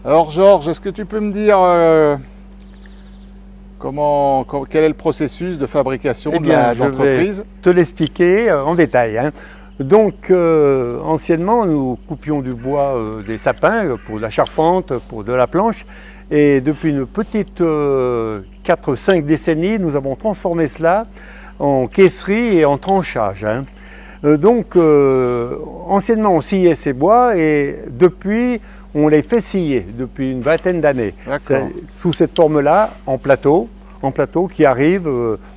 Alors Georges, est-ce que tu peux me dire quel est le processus de fabrication Eh de bien, je vais l'entreprise? te l'expliquer en détail, hein. Donc, anciennement, nous coupions du bois des sapins pour de la charpente, pour de la planche. Et depuis une petite 4-5 décennies, nous avons transformé cela en caisserie et en tranchage, hein. Anciennement, on sciait ces bois et depuis, on les fait scier depuis une vingtaine d'années. D'accord. Sous cette forme-là, en plateau qui arrive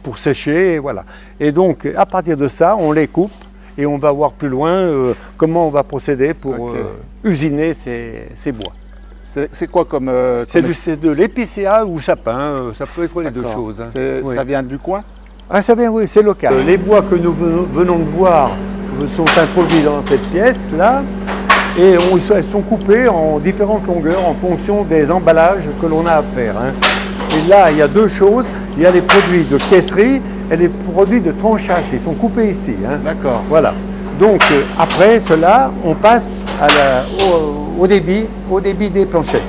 pour sécher, et voilà. Et donc, à partir de ça, on les coupe et on va voir plus loin comment on va procéder pour usiner ces bois. C'est quoi comme... C'est de l'épicéa ou sapin, ça peut être les deux choses, hein. Oui. Ça vient du coin? Ah, ça vient, oui, c'est local. Les bois que nous venons de voir sont introduits dans cette pièce-là et ils sont coupés en différentes longueurs en fonction des emballages que l'on a à faire, hein. Et là, il y a deux choses. Il y a les produits de caisserie et les produits de tranchage. Ils sont coupés ici, hein. D'accord. Voilà. Donc, après cela, on passe au débit des planchettes.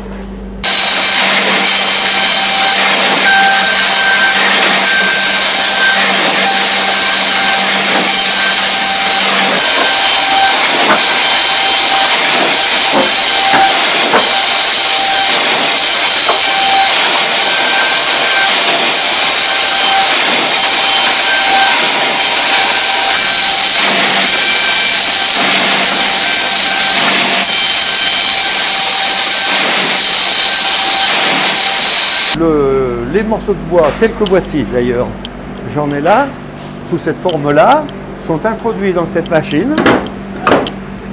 Les morceaux de bois tels que voici d'ailleurs, j'en ai là, sous cette forme-là, sont introduits dans cette machine.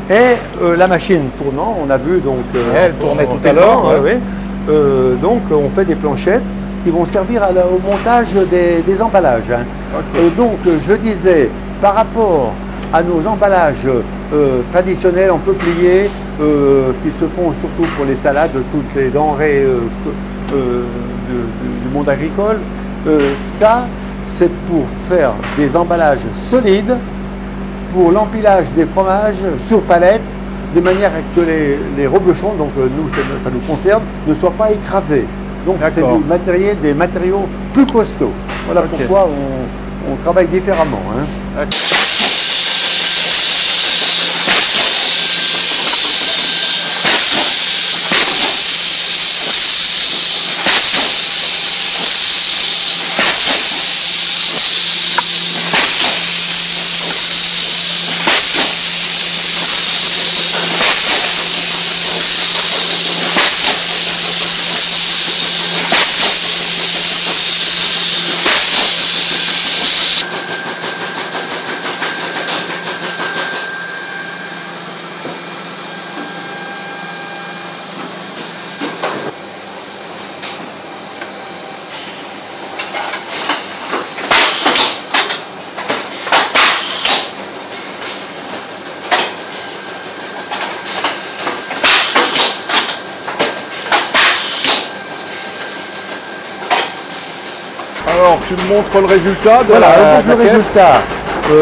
Et la machine tournant, on a vu donc... Elle tournait tout à l'heure. Oui. Donc on fait des planchettes qui vont servir au montage des emballages, hein. Okay. Donc je disais, par rapport à nos emballages traditionnels en peuplier, qui se font surtout pour les salades, toutes les denrées du monde agricole, ça c'est pour faire des emballages solides pour l'empilage des fromages sur palette, de manière que les reblochons, donc nous ça nous concerne, ne soient pas écrasés. Donc c'est des matériaux plus costauds. Voilà pourquoi on travaille différemment, hein. Alors, tu me montres le résultat de voilà, la le résultat du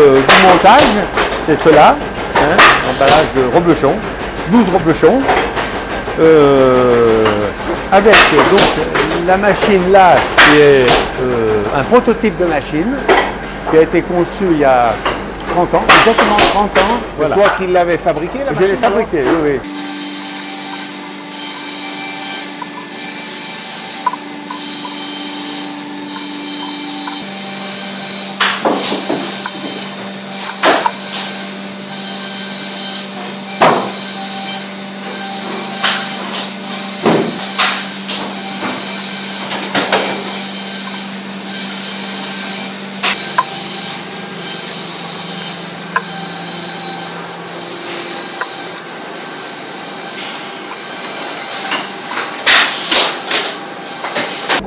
montage, c'est cela, hein, emballage de reblochon, 12 reblochons, avec donc la machine là qui est un prototype de machine qui a été conçu il y a 30 ans, exactement 30 ans. C'est voilà. Toi qui l'avais fabriqué, la machine? Je l'ai fabriqué, oui, oui.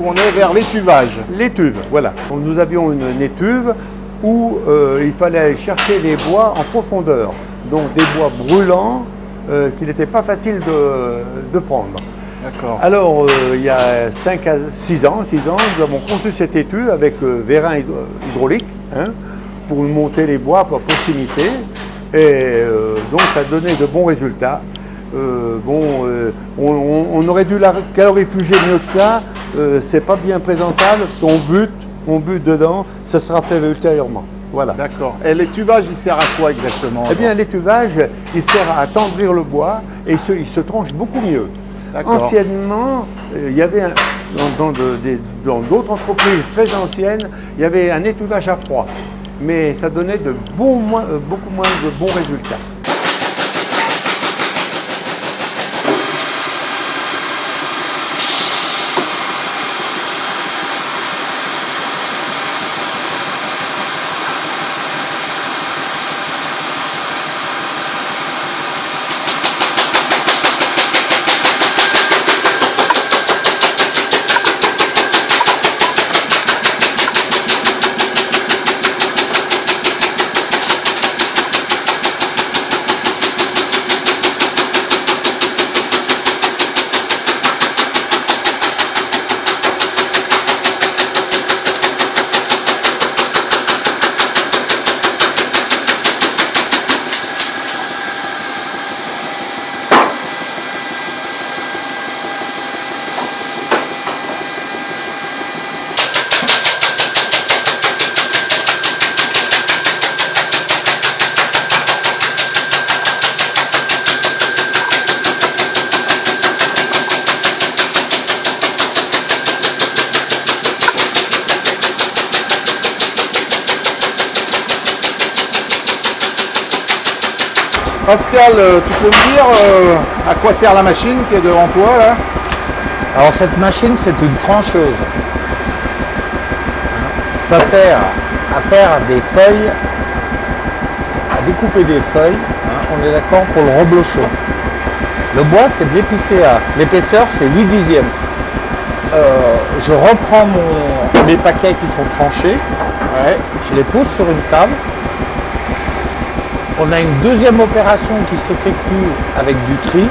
On est vers l'étuvage. L'étuve, voilà. Donc, nous avions une étuve où il fallait aller chercher les bois en profondeur. Donc des bois brûlants qu'il n'était pas facile de prendre. D'accord. Alors il y a 5 à 6 ans, nous avons conçu cette étuve avec vérin hydraulique, hein, pour monter les bois à proximité. Et donc ça a donné de bons résultats. On aurait dû la calorifuger mieux que ça. C'est pas bien présentable. On bute dedans. Ça sera fait ultérieurement. Voilà. D'accord. Et l'étuvage, il sert à quoi exactement? Eh bien, l'étuvage, il sert à attendrir le bois et il se tranche beaucoup mieux. Anciennement, il y avait dans d'autres entreprises très anciennes, il y avait un étuvage à froid, mais ça donnait beaucoup moins de bons résultats. Pascal, tu peux me dire à quoi sert la machine qui est devant toi là? Alors cette machine, c'est une trancheuse. Ça sert à faire des feuilles, à découper des feuilles, on est d'accord, pour le reblochon. Le bois, c'est de l'épicéa. L'épaisseur, c'est 8 dixièmes. Je reprends mes paquets qui sont tranchés, je les pose sur une table. On a une deuxième opération qui s'effectue avec du tri.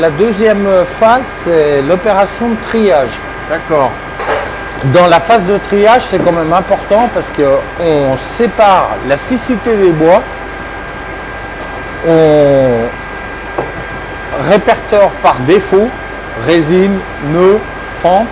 La deuxième phase, c'est l'opération de triage. D'accord. Dans la phase de triage, c'est quand même important parce qu'on sépare la siccité des bois, on répertoire par défaut résine, nœud, fente.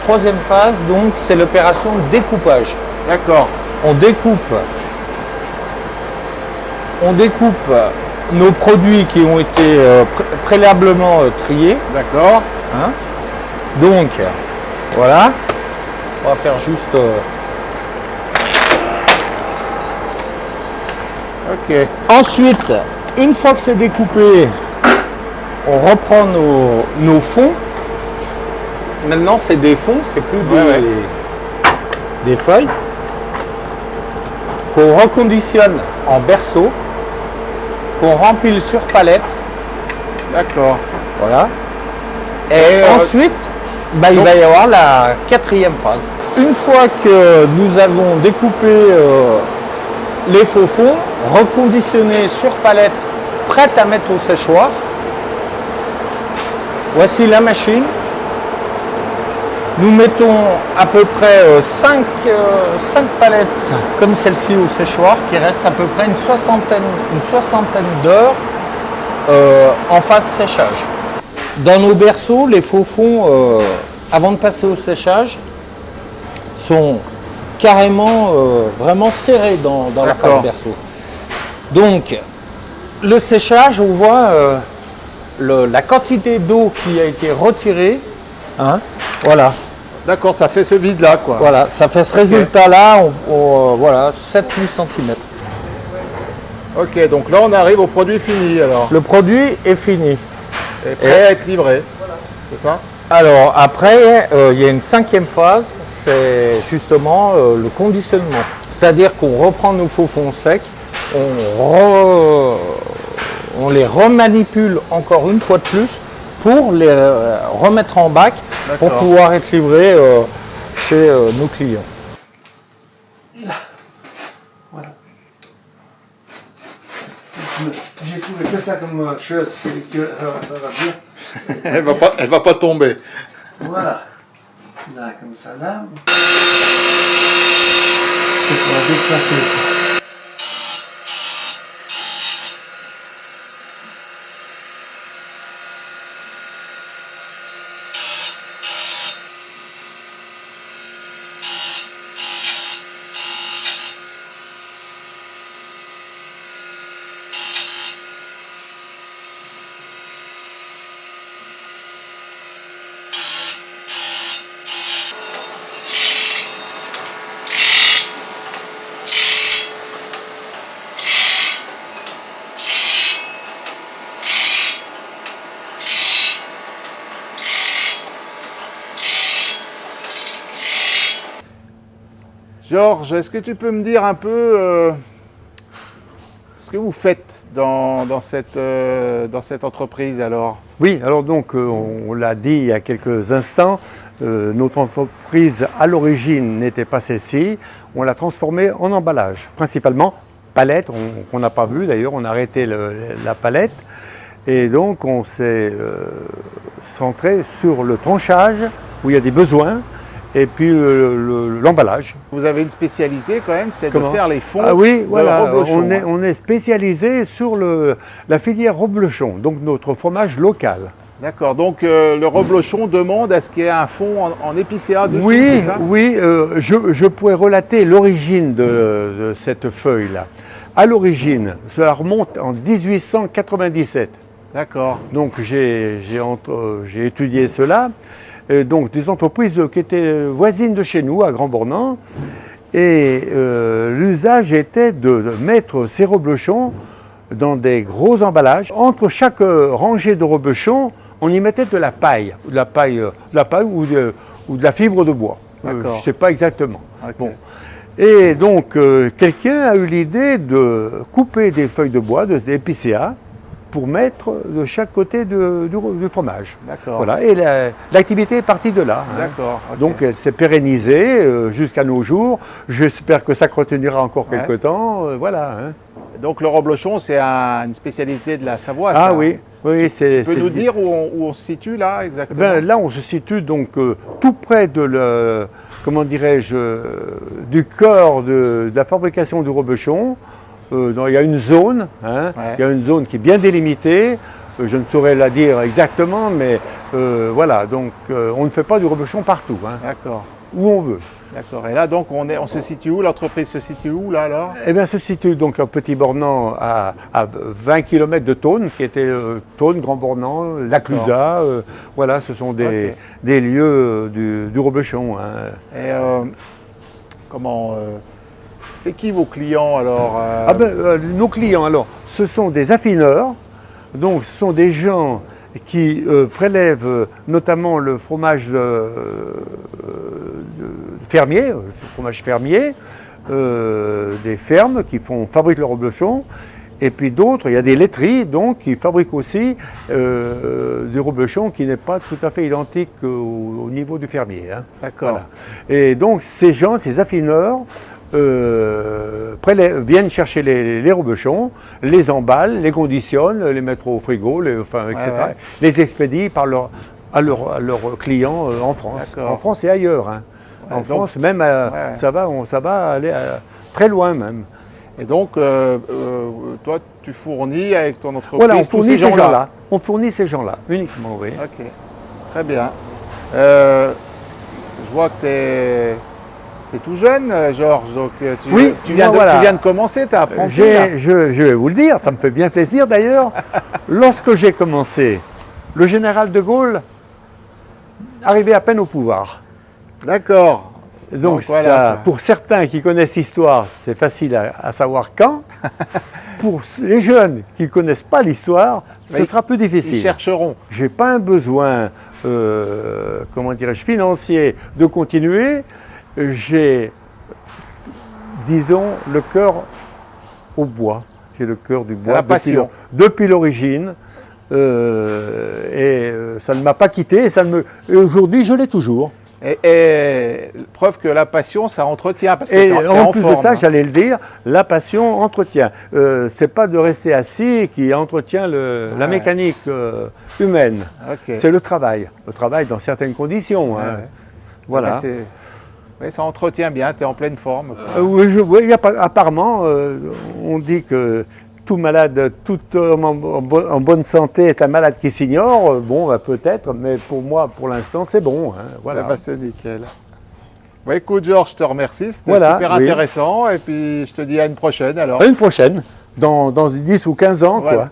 Troisième phase, donc, c'est l'opération de découpage. D'accord. On découpe nos produits qui ont été préalablement triés. D'accord. Hein. Donc, voilà. On va faire juste... Ok. Ensuite, une fois que c'est découpé, on reprend nos fonds. Maintenant, c'est des fonds, c'est plus des feuilles. Qu'on reconditionne en berceau, qu'on rempile sur palette. D'accord. Voilà. Et ensuite, il va y avoir la 4e phase. Une fois que nous avons découpé les faux fonds, reconditionnés sur palette, prête à mettre au séchoir, voici la machine. Nous mettons à peu près 5 palettes comme celle-ci au séchoir qui reste à peu près une soixantaine d'heures en phase séchage. Dans nos berceaux, les faux fonds, avant de passer au séchage, sont carrément vraiment serrés dans la phase berceau. Donc, le séchage, on voit la quantité d'eau qui a été retirée. Hein, voilà. D'accord, ça fait ce vide-là, quoi. Voilà, ça fait ce résultat-là, voilà, 7000 cm. Ok, donc là, on arrive au produit fini, alors. Le produit est fini. Et prêt à être livré, c'est ça? Alors, après, il y a une 5e phase, c'est justement le conditionnement. C'est-à-dire qu'on reprend nos faux fonds secs, on les remanipule encore une fois de plus pour les remettre en bac pour pouvoir être livrés chez nos clients. Là. Voilà. J'ai trouvé que ça comme chose que ça va bien. Elle va pas tomber. Voilà. Là, comme ça, là. C'est pour déplacer ça. Georges, est-ce que tu peux me dire un peu ce que vous faites dans cette entreprise alors? Oui, alors donc on l'a dit il y a quelques instants, notre entreprise à l'origine n'était pas celle-ci, on l'a transformée en emballage, principalement palette, on n'a pas vu d'ailleurs, on a arrêté la palette et donc on s'est centré sur le tranchage où il y a des besoins. Et puis l'emballage. Vous avez une spécialité quand même, c'est de faire les fonds. Ah oui, voilà, reblochon. on est spécialisé sur la filière reblochon, donc notre fromage local. D'accord, donc le reblochon demande à ce qu'il y ait un fond en épicéa dessus, Oui, c'est ça? oui, je pourrais relater l'origine de cette feuille-là. À l'origine, cela remonte en 1897. D'accord. Donc j'ai étudié cela. Donc des entreprises qui étaient voisines de chez nous, à Grand-Bornand. Et l'usage était de mettre ces reblochons dans des gros emballages. Entre chaque rangée de reblochons, on y mettait de la paille, ou de la fibre de bois. Je ne sais pas exactement. Okay. Bon. Et donc, quelqu'un a eu l'idée de couper des feuilles de bois, des épicéas, pour mettre de chaque côté du fromage. Voilà. Et l'activité est partie de là. D'accord. Okay. Donc elle s'est pérennisée jusqu'à nos jours. J'espère que ça continuera encore quelques temps. Voilà. Hein. Donc le reblochon, c'est une spécialité de la Savoie. Ah ça. Oui. Oui, tu peux nous dire où on se situe là exactement? Là, on se situe donc tout près de du cœur de la fabrication du reblochon. Il y a une zone, hein, il y a une zone qui est bien délimitée, je ne saurais la dire exactement, mais voilà, donc on ne fait pas du reblochon partout. Hein. D'accord. où on veut. D'accord. Et là, donc, on se situe où? L'entreprise se situe où, là, alors? Eh bien, se situe donc un petit bornand à 20 km de Thônes, qui était Thônes, Grand Bornand, La Clusaz. Voilà, ce sont des lieux du Reblochon. Hein. Et c'est qui vos clients, alors? Nos clients, alors, ce sont des affineurs. Donc, ce sont des gens qui prélèvent notamment le fromage fermier, le fromage fermier, des fermes qui fabriquent le reblochon, et puis d'autres, il y a des laiteries donc, qui fabriquent aussi du reblochon qui n'est pas tout à fait identique au niveau du fermier. Hein. D'accord. Voilà. Et donc ces gens, ces affineurs, viennent chercher les reblochons, les emballent, les conditionnent, les mettent au frigo, etc. Ouais. Les expédient à leurs clients en France. En France et ailleurs. Hein. En France, même, ça va aller très loin même. Et donc, toi, tu fournis avec ton entreprise voilà, on tous fournit ces gens-là. On fournit ces gens-là, uniquement, oui. Ok, très bien. Je vois que tu es tout jeune, Georges, donc tu viens de commencer, tu as appris. Je vais vous le dire, ça me fait bien plaisir d'ailleurs. Lorsque j'ai commencé, le général de Gaulle arrivait à peine au pouvoir. D'accord. Donc ça, pour certains qui connaissent l'histoire, c'est facile à savoir quand. Pour les jeunes qui ne connaissent pas l'histoire, ce sera plus difficile. Ils chercheront. Je n'ai pas un besoin, financier de continuer. J'ai, disons, le cœur au bois. J'ai le cœur du bois la passion. Depuis l'origine. Et ça ne m'a pas quitté. Et aujourd'hui, je l'ai toujours. Et preuve que la passion, ça entretient. Parce que et en plus de ça, j'allais le dire, la passion entretient. C'est pas de rester assis qui entretient la mécanique humaine. Okay. C'est le travail dans certaines conditions. Hein. Voilà. Mais ça entretient bien, tu es en pleine forme. Oui, apparemment, on dit que tout malade, tout homme en bonne santé est un malade qui s'ignore. Bon, peut-être, mais pour moi, pour l'instant, c'est bon. Hein, voilà. C'est nickel. Bon, écoute, Georges, je te remercie. C'était super intéressant. Et puis, je te dis à une prochaine alors. À une prochaine, dans 10 ou 15 ans, quoi.